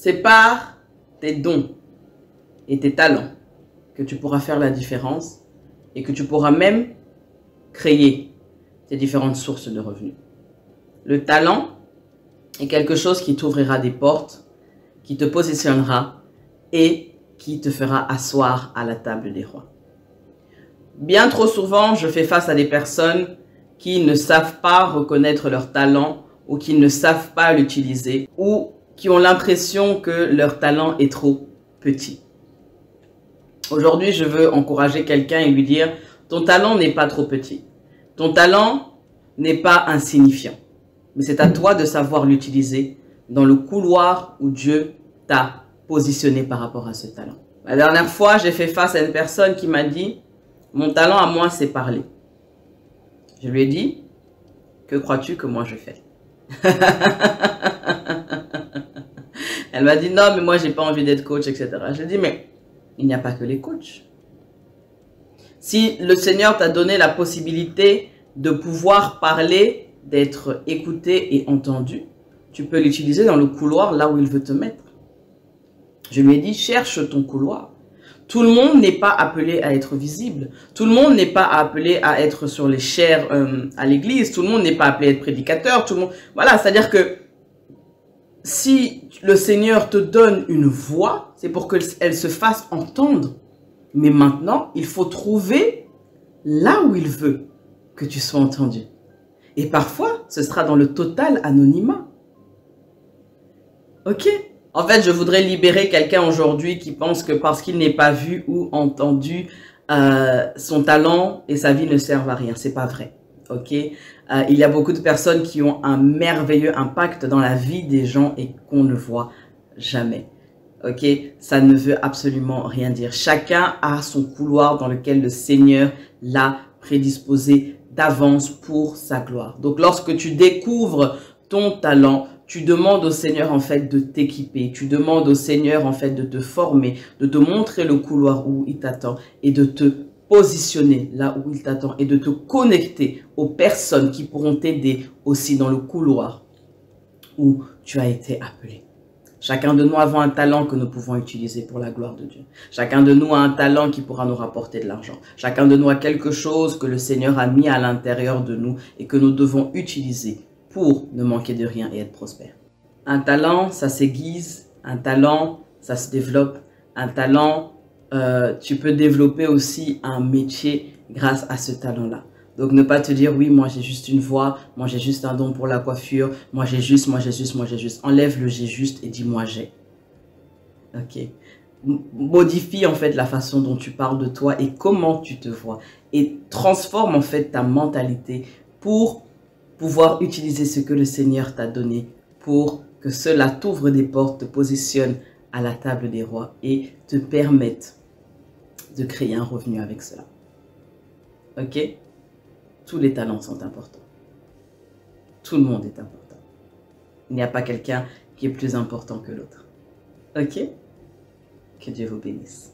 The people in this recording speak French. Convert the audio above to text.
C'est par tes dons et tes talents que tu pourras faire la différence et que tu pourras même créer tes différentes sources de revenus. Le talent est quelque chose qui t'ouvrira des portes, qui te positionnera et qui te fera asseoir à la table des rois. Bien trop souvent, je fais face à des personnes qui ne savent pas reconnaître leur talent ou qui ne savent pas l'utiliser ou qui ont l'impression que leur talent est trop petit. Aujourd'hui, je veux encourager quelqu'un et lui dire « Ton talent n'est pas trop petit. Ton talent n'est pas insignifiant. Mais c'est à toi de savoir l'utiliser dans le couloir où Dieu t'a positionné par rapport à ce talent. » La dernière fois, j'ai fait face à une personne qui m'a dit « Mon talent à moi, c'est parler. » Je lui ai dit « Que crois-tu que moi je fais ?» Elle m'a dit « Non, mais moi, j'ai pas envie d'être coach, etc. » Je lui ai dit « Mais il n'y a pas que les coachs. Si le Seigneur t'a donné la possibilité de pouvoir parler, d'être écouté et entendu, tu peux l'utiliser dans le couloir là où il veut te mettre. » Je lui ai dit, cherche ton couloir. Tout le monde n'est pas appelé à être visible. Tout le monde n'est pas appelé à être sur les chaires à l'église. Tout le monde n'est pas appelé à être prédicateur. Tout le monde... Voilà, c'est-à-dire que si le Seigneur te donne une voix, c'est pour qu'elle se fasse entendre. Mais maintenant, il faut trouver là où il veut que tu sois entendu. Et parfois, ce sera dans le total anonymat. Ok? En fait, je voudrais libérer quelqu'un aujourd'hui qui pense que parce qu'il n'est pas vu ou entendu, son talent et sa vie ne servent à rien. C'est pas vrai. Ok? Il y a beaucoup de personnes qui ont un merveilleux impact dans la vie des gens et qu'on ne voit jamais. Ok? Ça ne veut absolument rien dire. Chacun a son couloir dans lequel le Seigneur l'a prédisposé d'avance pour sa gloire. Donc, lorsque tu découvres ton talent, tu demandes au Seigneur en fait de t'équiper, tu demandes au Seigneur en fait de te former, de te montrer le couloir où il t'attend et de te positionner là où il t'attend et de te connecter aux personnes qui pourront t'aider aussi dans le couloir où tu as été appelé. Chacun de nous avons un talent que nous pouvons utiliser pour la gloire de Dieu. Chacun de nous a un talent qui pourra nous rapporter de l'argent. Chacun de nous a quelque chose que le Seigneur a mis à l'intérieur de nous et que nous devons utiliser pour ne manquer de rien et être prospère. Un talent, ça s'aiguise. Un talent, ça se développe. Un talent, tu peux développer aussi un métier grâce à ce talent-là. Donc, ne pas te dire, oui, moi, j'ai juste une voix, moi, j'ai juste un don pour la coiffure, moi, j'ai juste, moi, j'ai juste, moi, j'ai juste. Enlève le j'ai juste et dis, moi, j'ai. Ok. Modifie, en fait, la façon dont tu parles de toi et comment tu te vois. Et transforme, en fait, ta mentalité pour pouvoir utiliser ce que le Seigneur t'a donné pour que cela t'ouvre des portes, te positionne à la table des rois et te permette de créer un revenu avec cela. Ok? Tous les talents sont importants. Tout le monde est important. Il n'y a pas quelqu'un qui est plus important que l'autre. Ok? Que Dieu vous bénisse.